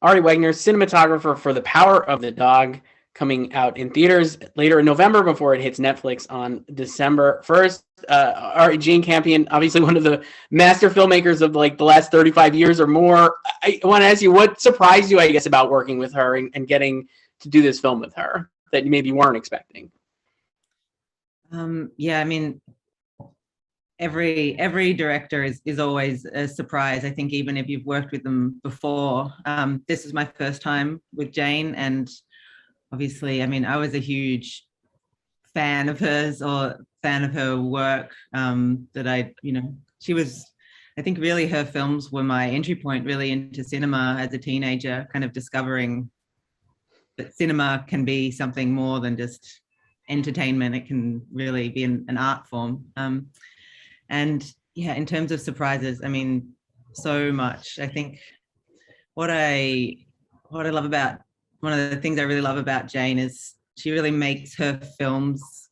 Ari Wegner, cinematographer for The Power of the Dog, coming out in theaters later in November before it hits Netflix on December 1st. Jane Campion, obviously one of the master filmmakers of like the last 35 years or more. I want to ask you, what surprised you, I guess, about working with her and getting to do this film with her that you maybe weren't expecting? Yeah, I mean, every director is always a surprise. I think even if you've worked with them before, this is my first time with Jane, and obviously, I mean, I was a huge fan of hers or fan of her work. She was, I think really her films were my entry point really into cinema as a teenager, kind of discovering that cinema can be something more than just entertainment. It can really be an art form. And yeah, in terms of surprises, I mean, so much. I think what I love about, one of the things I really love about Jane is she really makes her films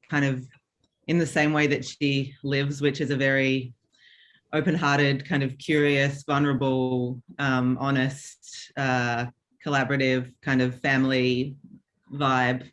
kind of in the same way that she lives, which is a very open-hearted, kind of curious, vulnerable, honest, collaborative kind of family vibe.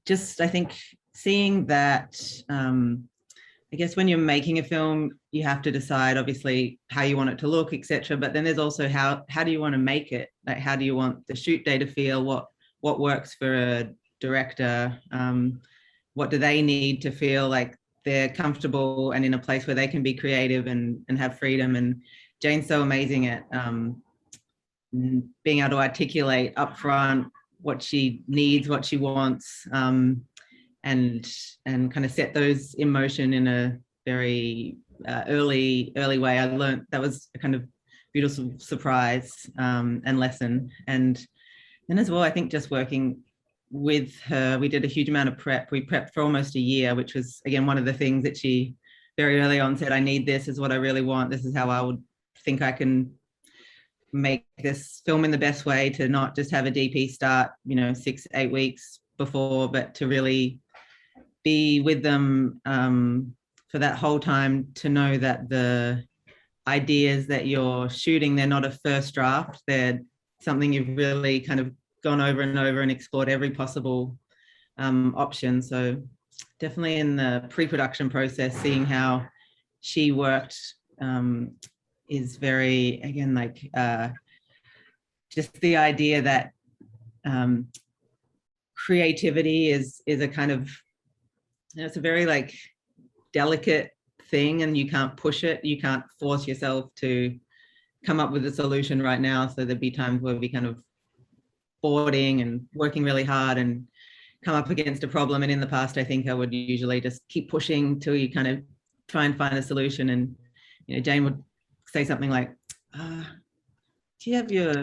Just I think seeing that, I guess when you're making a film, you have to decide obviously how you want it to look, etc. But then there's also how do you want to make it? Like, how do you want the shoot day to feel? What works for a director? What do they need to feel like they're comfortable and in a place where they can be creative and have freedom? And Jane's so amazing at being able to articulate upfront what she needs, what she wants, and kind of set those in motion in a very early way. I learned that was a kind of beautiful surprise and lesson. And then as well, I think just working with her, we did a huge amount of prep. We prepped for almost a year, which was, again, one of the things that she very early on said, I need this, is what I really want. This is how I would think I can make this film in the best way, to not just have a DP start, 6-8 weeks before, but to really be with them for that whole time, to know that the ideas that you're shooting, they're not a first draft, they're something you've really kind of gone over and over and explored every possible option. So definitely in the pre-production process, seeing how she worked is very, again, like just the idea that creativity is a kind of, it's a very like delicate thing, and you can't push it. You can't force yourself to come up with a solution right now. So there'd be times where we kind of boarding and working really hard and come up against a problem. And in the past, I think I would usually just keep pushing till you kind of try and find a solution. And Jane would say something like, do you have your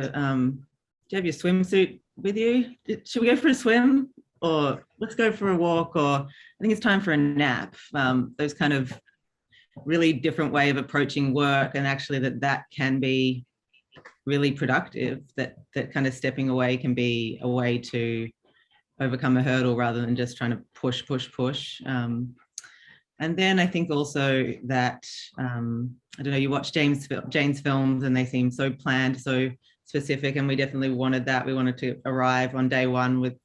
swimsuit with you? Should we go for a swim, or let's go for a walk, or I think it's time for a nap? Those kind of really different way of approaching work, and actually that can be really productive, that kind of stepping away can be a way to overcome a hurdle rather than just trying to push. And then I think also that, I don't know, you watch Jane's films and they seem so planned, so specific, and we definitely wanted that. We wanted to arrive on day one with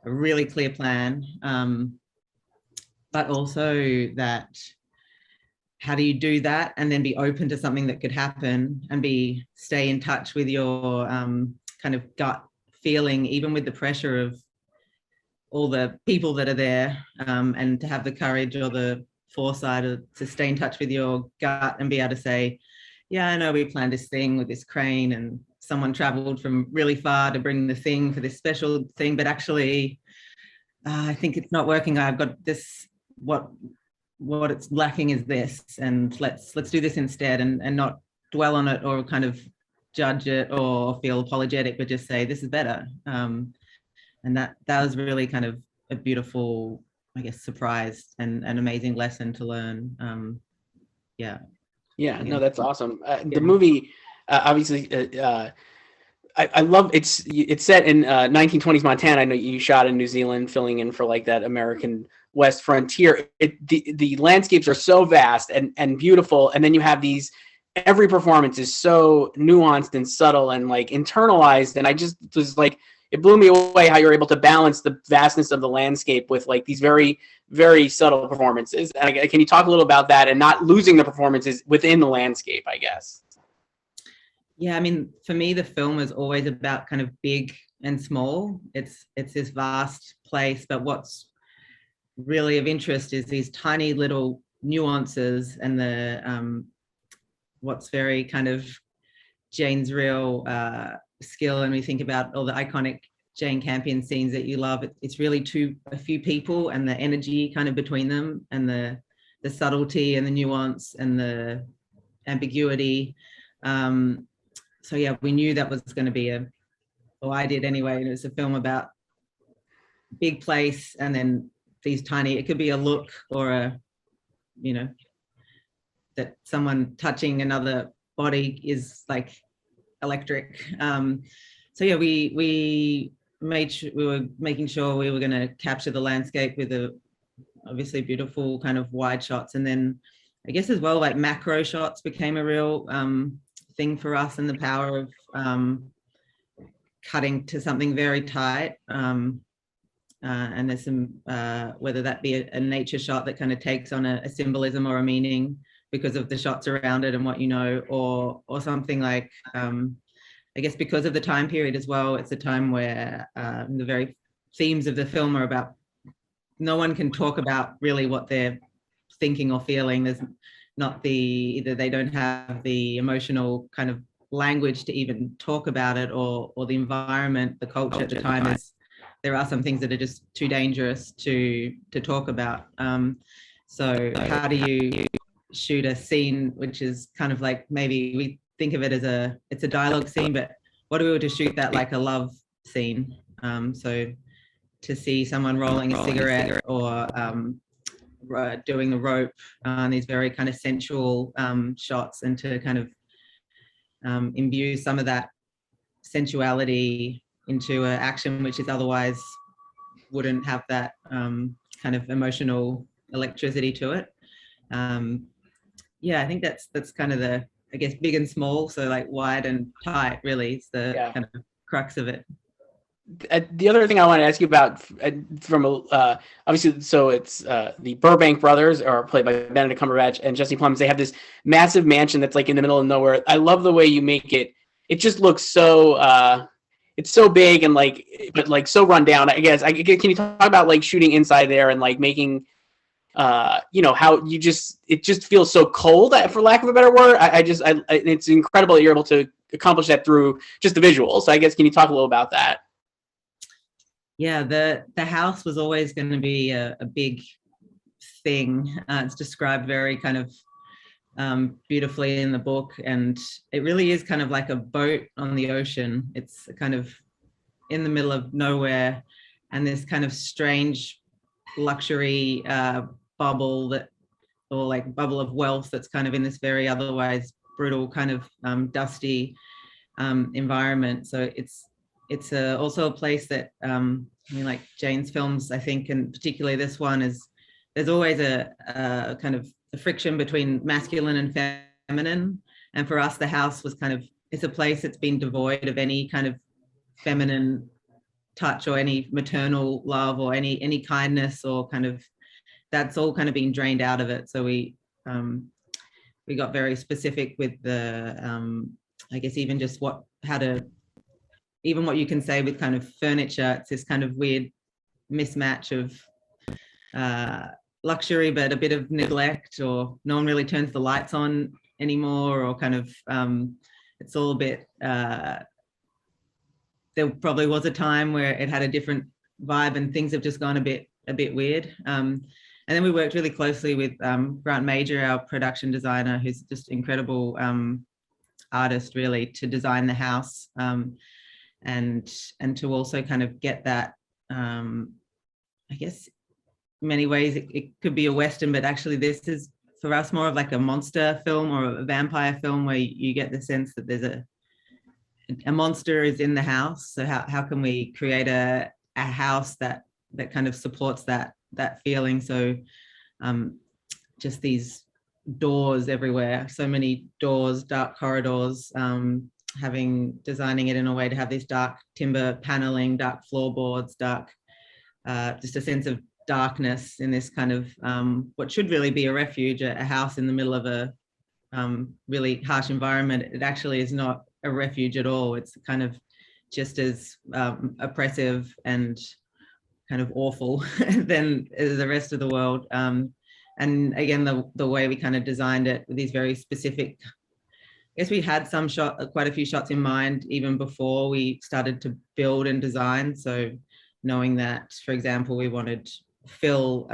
a really clear plan, but also that, how do you do that and then be open to something that could happen, and stay in touch with your kind of gut feeling, even with the pressure of all the people that are there, and to have the courage or the foresight to stay in touch with your gut and be able to say, yeah, I know we planned this thing with this crane and someone traveled from really far to bring the thing for this special thing, but actually I think it's not working. I've got this, what it's lacking is this, and let's do this instead, and not dwell on it or kind of judge it or feel apologetic, but just say this is better. And that was really kind of a beautiful, I guess, surprise and an amazing lesson to learn. No, that's awesome. The movie, obviously, I love it's set in 1920s Montana. I know you shot in New Zealand, filling in for like that American West frontier. The landscapes are so vast and beautiful, and then you have these every performance is so nuanced and subtle and like internalized. And I just was like, it blew me away how you're able to balance the vastness of the landscape with like these very, very subtle performances. And can you talk a little about that and not losing the performances within the landscape, I guess? Yeah, I mean, for me, the film is always about kind of big and small. It's this vast place, but what's really of interest is these tiny little nuances and the what's very kind of Jane's real skill. And we think about all the iconic Jane Campion scenes that you love. It's really a few people and the energy kind of between them, and the subtlety and the nuance and the ambiguity. So yeah, we knew that was going to be I did anyway. And it was a film about big place and then these tiny, it could be a look or that someone touching another body is like electric. So yeah, we were making sure we were going to capture the landscape with obviously beautiful kind of wide shots, and then I guess as well, like macro shots became a real thing for us, and the power of cutting to something very tight. And there's some, whether that be a nature shot that kind of takes on a symbolism or a meaning because of the shots around it and what or something like, I guess because of the time period as well, it's a time where the very themes of the film are about, no one can talk about really what they're thinking or feeling. There's not either they don't have the emotional kind of language to even talk about it, or the environment, the culture at the time is, there are some things that are just too dangerous to talk about. So how do you shoot a scene which is kind of like, maybe we think of it as it's a dialogue scene, but what do we to shoot that like a love scene? So to see someone rolling a cigarette or doing the rope, these very kind of sensual shots, and to kind of imbue some of that sensuality into an action which is otherwise wouldn't have that kind of emotional electricity to it. Yeah, I think that's kind of the, I guess, big and small, so like wide and tight really is the kind of crux of it. The other thing I want to ask you about, from obviously, so it's the Burbank brothers are played by Benedict Cumberbatch and Jesse Plemons. They have this massive mansion that's like in the middle of nowhere. I love the way you make it. It just looks so it's so big and like, but like so run down. I guess can you talk about like shooting inside there and like making how it just feels so cold, for lack of a better word. It's incredible that you're able to accomplish that through just the visuals. So I guess, can you talk a little about that? Yeah, the house was always going to be a big thing. It's described very kind of beautifully in the book, and it really is kind of like a boat on the ocean. It's kind of in the middle of nowhere, and this kind of strange luxury bubble bubble of wealth that's kind of in this very otherwise brutal kind of dusty environment. So it's also a place that like Jane's films, I think, and particularly this one, there's always a kind of a friction between masculine and feminine. And for us, the house was it's a place that's been devoid of any kind of feminine touch or any maternal love or any kindness, or kind of, that's all kind of being drained out of it. So we got very specific with the I guess even just even what you can say with kind of furniture. It's this kind of weird mismatch of luxury, but a bit of neglect, or no one really turns the lights on anymore, or kind of it's all a bit, there probably was a time where it had a different vibe, and things have just gone a bit weird. And then we worked really closely with Grant Major, our production designer, who's just incredible artist really, to design the house, and to also kind of get that, I guess in many ways it could be a Western, but actually this is for us more of like a monster film or a vampire film, where you get the sense that there's a monster is in the house. So how can we create a house that kind of supports that feeling? So just these doors everywhere, so many doors, dark corridors, designing it in a way to have this dark timber paneling, dark floorboards, dark, just a sense of darkness in this kind of what should really be a refuge, a house in the middle of a really harsh environment. It actually is not a refuge at all. It's kind of just as oppressive and kind of awful than the rest of the world. And again, the way we kind of designed it with these very specific, I guess we had quite a few shots in mind even before we started to build and design. So knowing that, for example, we wanted Phil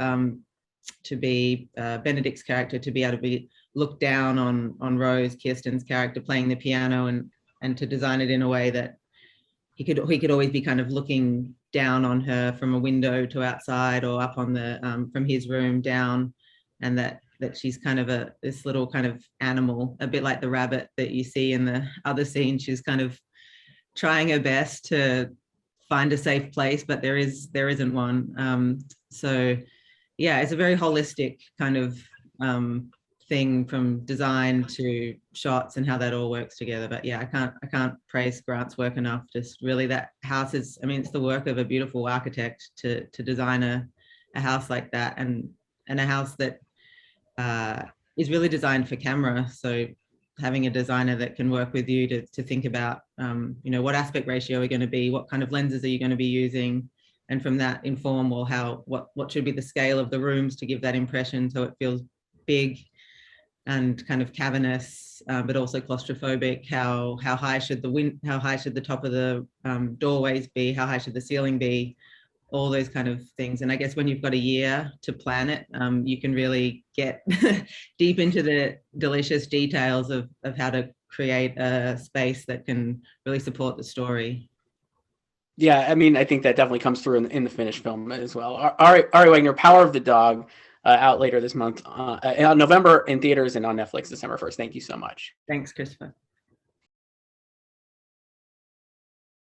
to be Benedict's character, to be able to be looked down on Rose, Kirsten's character, playing the piano, and to design it in a way that he could always be kind of looking down on her from a window to outside, or up on the from his room down, and that she's kind of this little kind of animal, a bit like the rabbit that you see in the other scene. She's kind of trying her best to find a safe place, but there isn't one. So yeah, it's a very holistic kind of thing, from design to shots and how that all works together. But yeah, I can't praise Grant's work enough. Just really, that house is, I mean, it's the work of a beautiful architect to design a house like that, and a house that is really designed for camera. So having a designer that can work with you to think about, what aspect ratio are going to be, what kind of lenses are you going to be using, and from that inform, well, what should be the scale of the rooms to give that impression, so it feels big and kind of cavernous, but also claustrophobic. How high should the top of the doorways be? How high should the ceiling be? All those kind of things. And I guess when you've got a year to plan it, you can really get deep into the delicious details of how to create a space that can really support the story. Yeah, I mean, I think that definitely comes through in the finished film as well. Ari Wegner, Power of the Dog, out later this month, on November in theaters and on Netflix December 1st. Thank you so much. Thanks, Christopher.